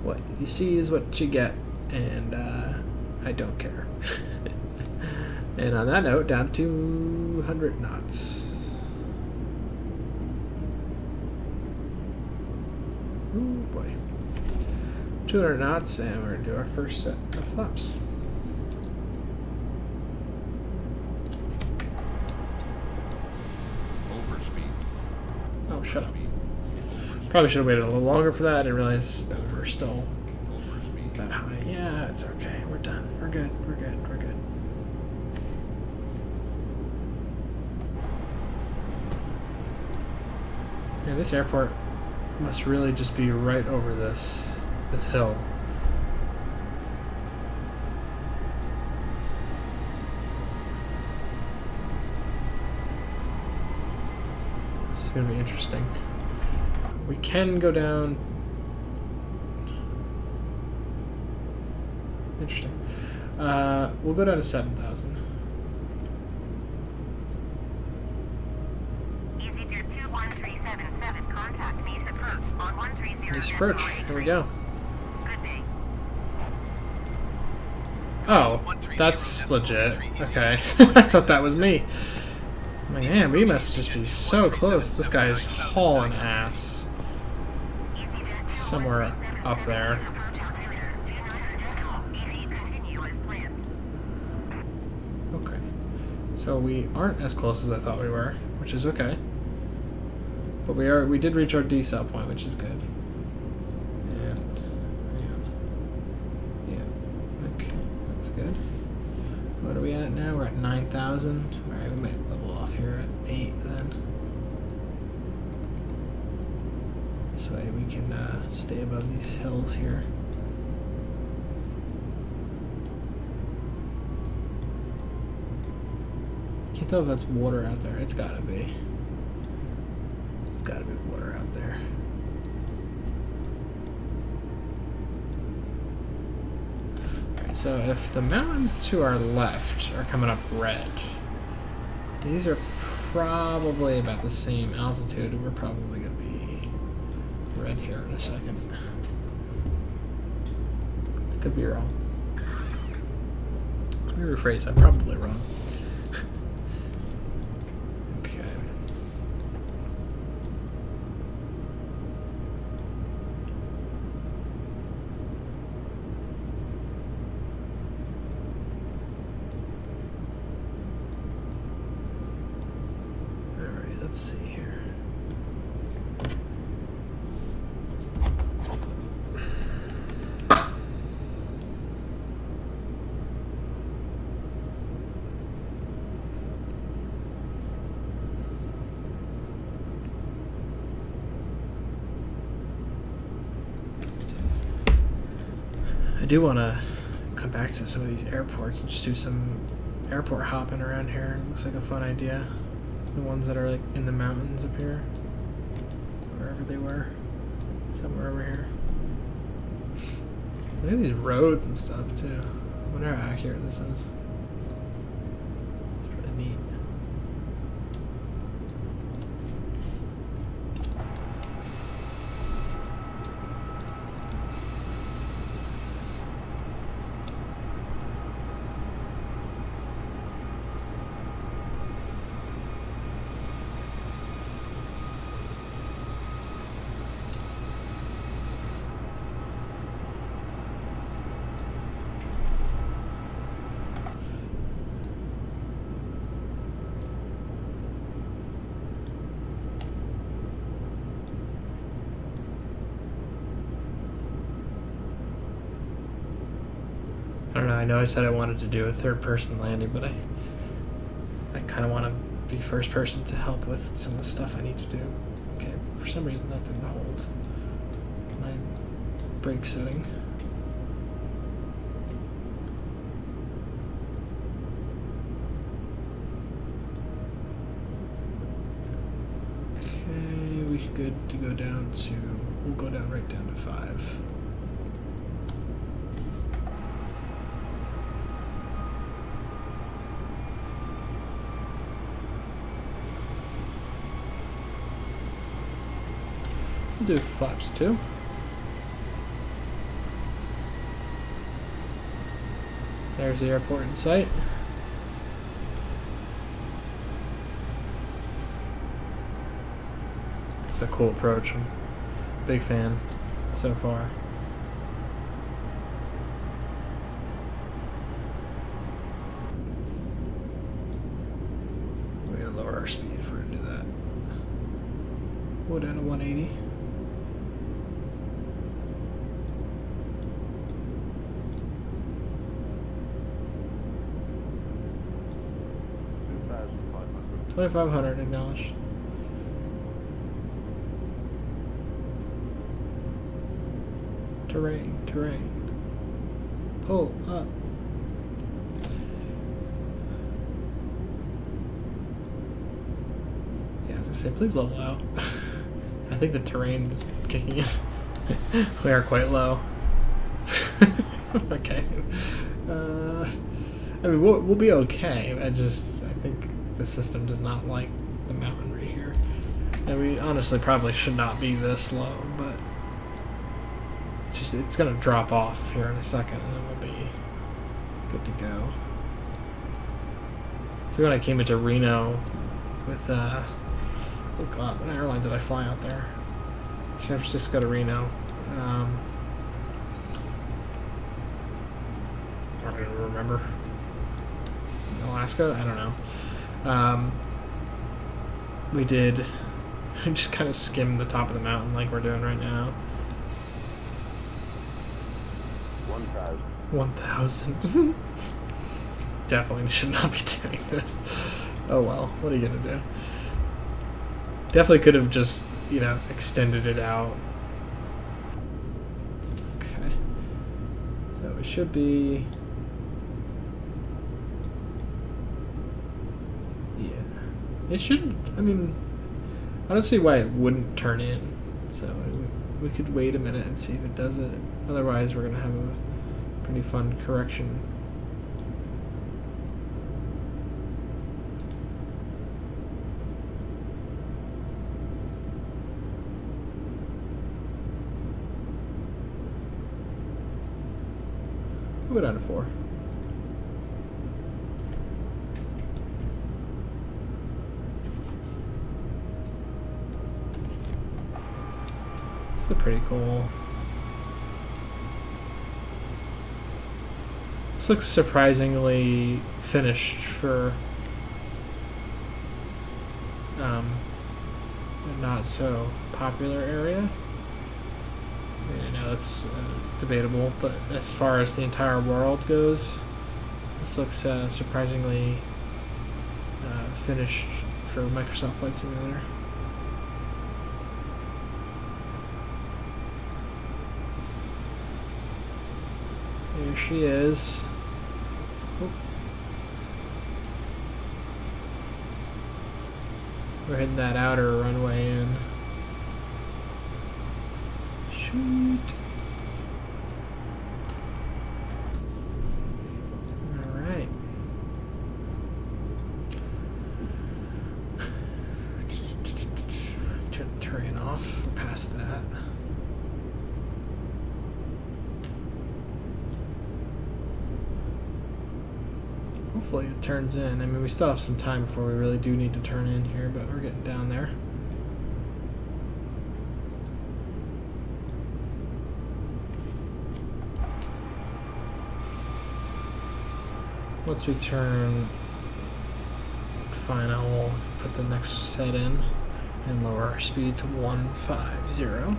what you see is what you get, and I don't care. And on that note, down to 200 knots. Ooh boy. 200 knots, and we're going to do our first set of flaps. Oh, shut up. Probably should have waited a little longer for that. I didn't realize that we were still that high. Yeah, it's okay. We're done. We're good. We're good. We're good. Yeah, this airport must really just be right over this hill. This is going to be interesting. We can go down. Interesting. We'll go down to 7,000. Nice approach. Here we go. Oh, that's legit. Okay. I thought that was me. Man, we must just be so close. This guy is hauling ass. Somewhere up there. Okay. So we aren't as close as I thought we were, which is okay. But we did reach our decel point, which is good. Good. What are we at now? We're at 9,000. Alright, we might level off here at 8 then. This way we can stay above these hills here. Can't tell if that's water out there. It's gotta be. It's gotta be water out there. So if the mountains to our left are coming up red, these are probably about the same altitude, and we're probably going to be red here in a second. Could be wrong. Let me rephrase, I'm probably wrong. Okay. Let's see here. I do want to come back to some of these airports and just do some airport hopping around here. It looks like a fun idea. The ones that are like in the mountains up here, wherever they were, somewhere over here. Look at these roads and stuff too. I wonder how accurate this is. know. I know I said I wanted to do a third-person landing, but I kind of want to be first person to help with some of the stuff I need to do. Okay, for some reason that didn't hold my brake setting. Okay, we're good to go down to, we'll go down right down to 5. We'll do flaps 2. There's the airport in sight. It's a cool approach. I'm a big fan so far. We're gonna lower our speed if we're gonna do that. We'll go down to 180. $2,500 acknowledged. Terrain. Pull up. Yeah, I was gonna say, please level out. I think the terrain is kicking in. We are quite low. Okay. I mean, we'll be okay. I think the system does not like the mountain right here. And we honestly probably should not be this low, but it's gonna drop off here in a second and then we'll be good to go. So when I came into Reno with oh god, what airline did I fly out there? San Francisco to Reno. I don't even remember. Alaska? I don't know. We just kind of skimmed the top of the mountain like we're doing right now. 1,000. Definitely should not be doing this. Oh well, what are you gonna do? Definitely could have just, extended it out. Okay. So it should be... It should, I don't see why it wouldn't turn in. So we could wait a minute and see if it does it. Otherwise, we're going to have a pretty fun correction. We'll go down to 4. Pretty cool. This looks surprisingly finished for a not so popular area. I know that's debatable, but as far as the entire world goes, this looks surprisingly finished for Microsoft Flight Simulator. Here she is. Oh. We're hitting that outer runway in. Shoot. Alright. Turn the terrain off. We're past that. Hopefully it turns in. I mean, we still have some time before we really do need to turn in here, but we're getting down there. Once we turn final, we'll put the next set in and lower our speed to 150.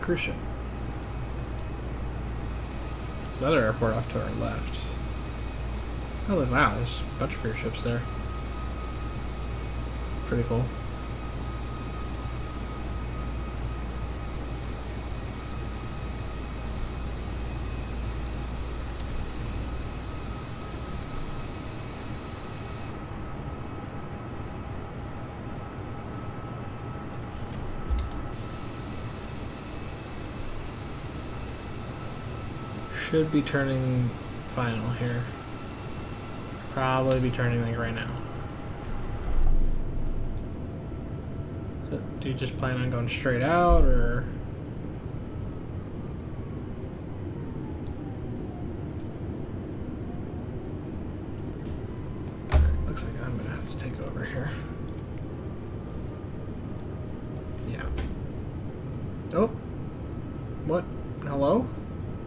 cruise ship. There's another airport off to our left. Oh wow, there's a bunch of cruise ships there. Pretty cool. Should be turning final here. Probably be turning like right now. So, do you just plan on going straight out, or? Looks like I'm gonna have to take over here. Yeah. Oh. What? Hello?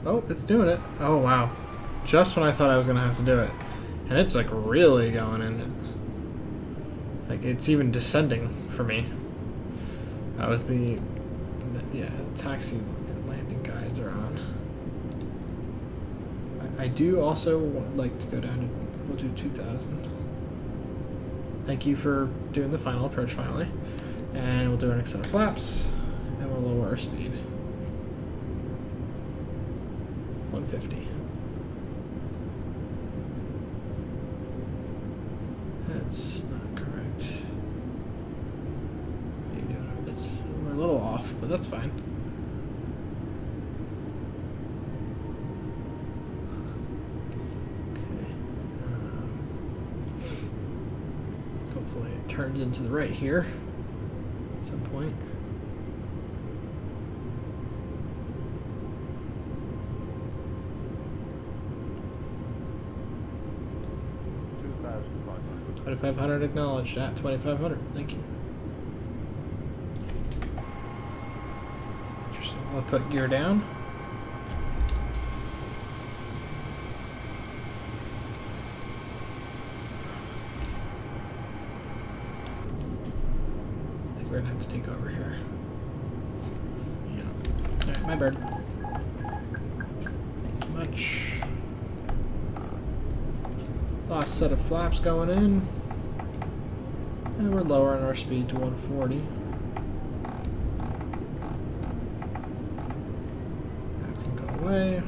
Oh, it's doing it. Oh, wow. Just when I thought I was going to have to do it. And it's, like, really going in it. Like, it's even descending for me. That was the... Yeah, taxi and landing guides are on. I do also like to go down to... We'll do 2,000. Thank you for doing the final approach finally. And we'll do our next set of flaps. And we'll lower our speed. 150. That's not correct. What are you doing? We're a little off, but that's fine. Okay. Hopefully it turns into the right here at some point. $2,500 acknowledged at 2,500. Thank you. Interesting. We'll put gear down. I think we're gonna have to take over here. Yeah. Alright, my bird. Thank you much. Last set of flaps going in. And we're lowering our speed to 140. That can go away.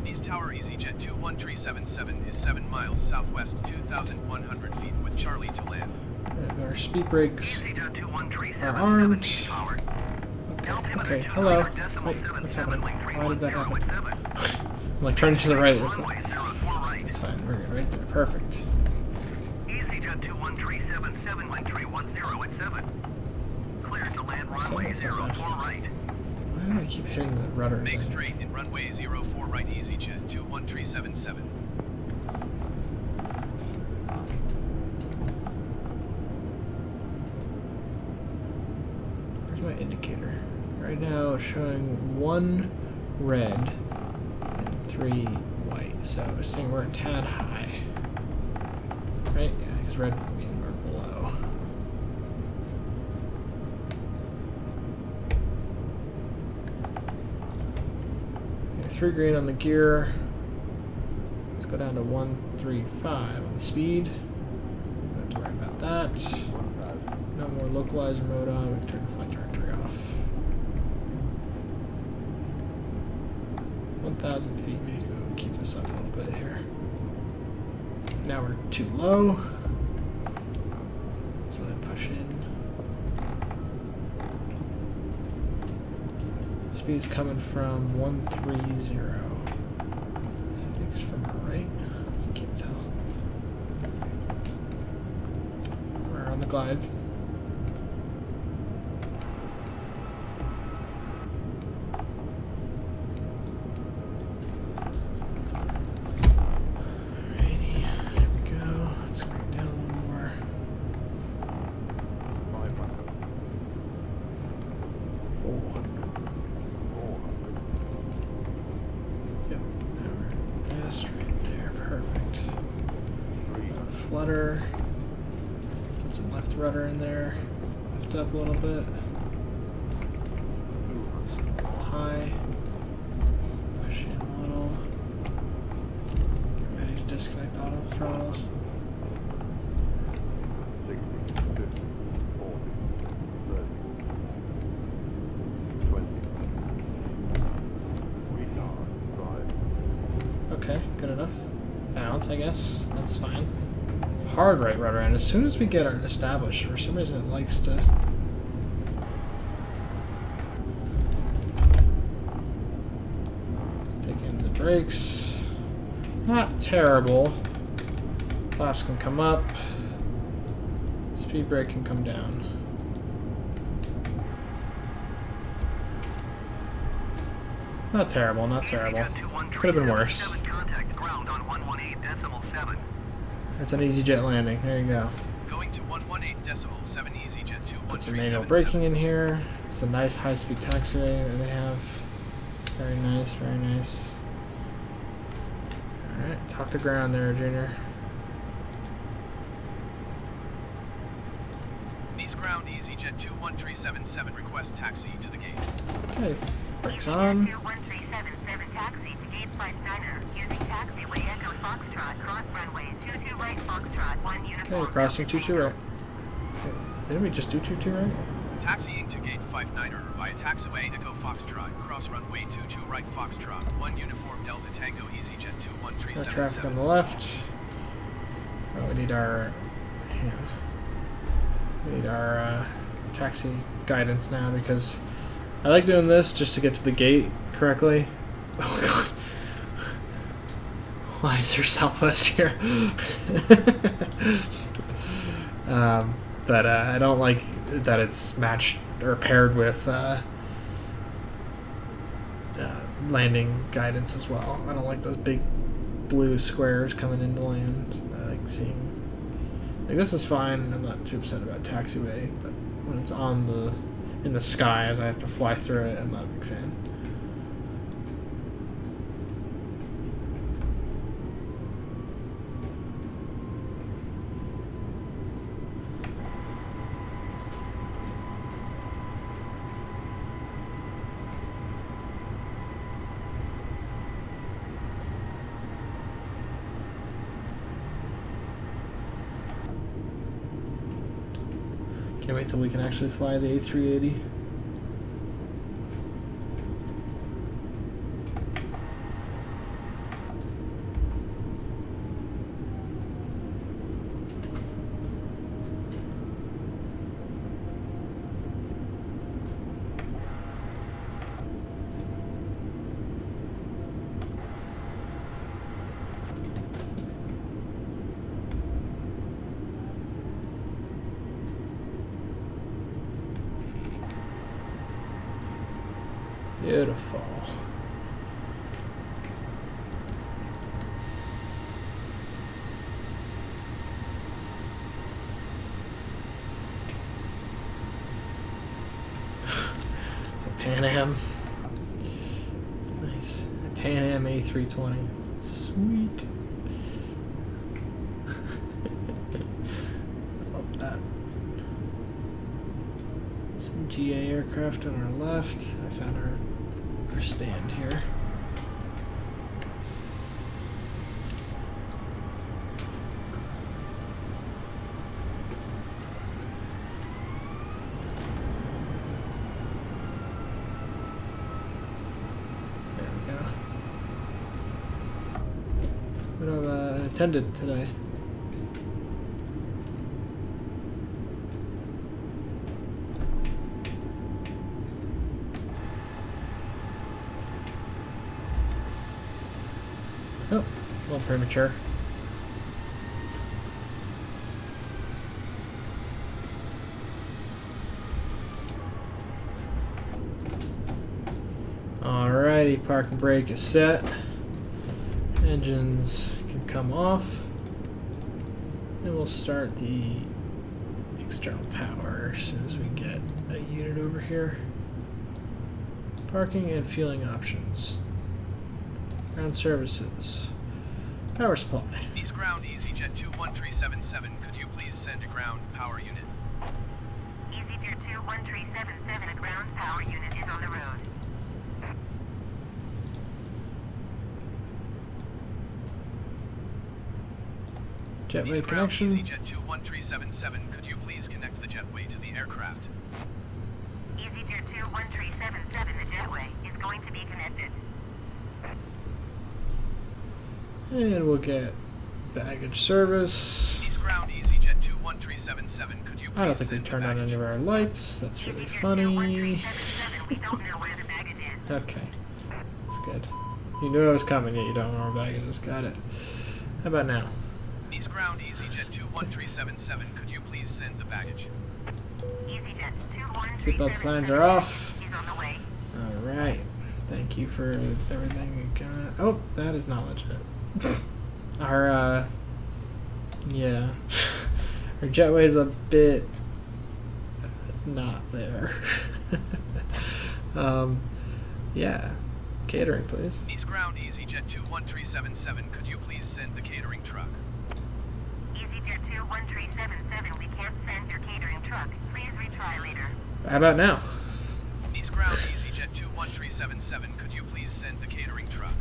Nice Tower EasyJet 21377 is 7 miles southwest, 2,100 feet with Charlie to land. And our speed brakes EasyJet 21377 are armed. Nice Tower. Okay, hello. Wait, what's happening? Why did that happen? I'm like turning to the right. It's fine. We're good right there. Perfect. EasyJet 21377 1310 at 7. Clear to land runway 04 right. Why do I keep hitting the rudders? Make straight in runway 04 right EasyJet 21377. Where's my indicator? Right now it's showing 1 red and 3 white, so it's saying we're a tad high. Right? Yeah, because red would mean we're below. Okay, 3 green on the gear. Let's go down to 135 on the speed. Don't have to worry about that. No more localizer mode on. We can turn the flight directory off. 1,000 feet. We need to go keep this up a little bit here. Now we're too low. So then push in. Speed's coming from 130. I think it's from our right. I can't tell. We're on the glide. Flutter. Put some rudder in there. Lift up a little bit. Still high. Push in a little. Get ready to disconnect auto throttles. 60, 50, 40, 30, 20. Retard, drive. Okay, good enough. Balance, I guess. That's fine. Hard right rudder, and as soon as we get it established, for some reason it likes to. Take in the brakes. Not terrible. Flaps can come up. Speed brake can come down. Not terrible, not terrible. Could have been worse. Contact ground on 118.7. That's an EasyJet landing. There you go. Going to 118.7 EasyJet 21377. Put some manual braking in here. It's a nice high-speed taxiway that they have. Very nice, very nice. Alright, talk to ground there, Junior. Nice ground EasyJet 21377. Request taxi to the gate. Okay, brakes on. 21377 taxi to gate 59er using taxiway Echo Foxtrot cross runway 22 right Foxtrot 1 uniform. Okay, crossing 22 right. Okay. Didn't we just do 22 right? Taxiing to gate 59er via taxiway Echo Foxtrot cross runway 22 right Foxtrot 1 uniform Delta Tango EasyJet Got traffic on 21377. the left. Oh, we need our taxi guidance now because I like doing this just to get to the gate correctly. Oh god. Why is there Southwest here? But I don't like that it's matched or paired with landing guidance as well. I don't like those big blue squares coming into land. I like seeing. Like this is fine. I'm not too upset about taxiway, but when it's in the sky as I have to fly through it, I'm not a big fan. Can't wait till we can actually fly the A380. Beautiful. Pan Am. Nice. Pan Am A320. Sweet. Love that. Some GA aircraft on our left. I found our stand here. There we go. We don't have an attendant today. Oh, a little premature. Alrighty, park and brake is set. Engines can come off. And we'll start the external power as soon as we get a unit over here. Parking and fueling options. Ground services. Power supply. Nice ground EasyJet 21377. Could you please send a ground power unit? Jetway Nice ground, connection. EasyJet 21377, could you please connect the jetway to the aircraft? EasyJet 21377, the jetway is going to be connected. And we'll get baggage service. Nice ground, EasyJet 21377, could you please I don't think we send the turned on baggage? any of our lights. That's really EasyJet funny. 21377, we don't know where the baggage is. Okay, that's good. You knew I was coming, yet you don't know our baggages. Got it. How about now? Nice ground, EasyJet 21377, could you please send the baggage? EasyJet 21377 Seatbelt signs are off. is on the way. All right. Thank you for everything we got. Oh, that is not legit. Our yeah, our jetway's a bit not there. Yeah. Catering, please. Nice ground, EasyJet 21377, could you please send the catering truck? EasyJet 21377, we can't send your catering truck. Please retry later. How about now? Nice ground, EasyJet 21377, could you please send the catering truck?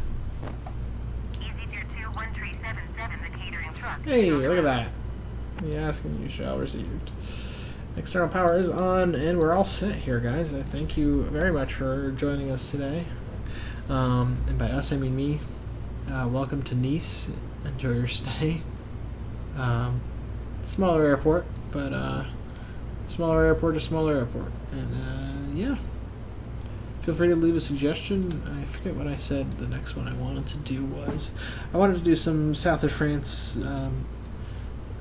EasyJet 21377, the catering truck. Hey, look at that. Me asking, you shall received. External power is on, and we're all set here, guys. I thank you very much for joining us today. And by us, I mean me. Welcome to Nice. Enjoy your stay. Smaller airport, but smaller airport to smaller airport. And yeah, feel free to leave a suggestion. I forget what I said. The next one I wanted to do was I wanted to do some south of France,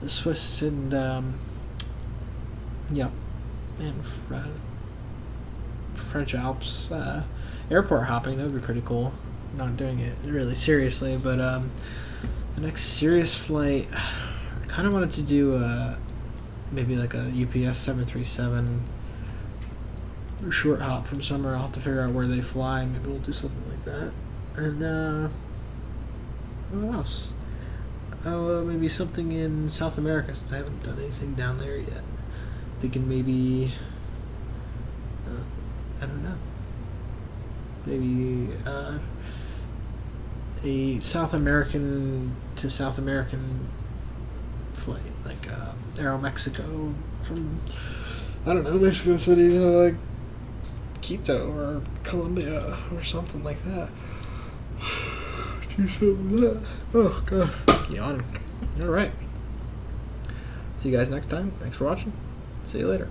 Swiss, and yeah, and French Alps. Airport hopping, that would be pretty cool. I'm not doing it really seriously, but the next serious flight, I kind of wanted to do maybe like a UPS 737 short hop from somewhere. I'll have to figure out where they fly. Maybe we'll do something like that. And what else? Oh, maybe something in South America, since I haven't done anything down there yet. Thinking maybe I don't know. Maybe a South American to South American flight, like Aeromexico from, I don't know, Mexico City to like Quito or Colombia or something like that. Do something like that. Oh god, yawning. All right. See you guys next time. Thanks for watching. See you later.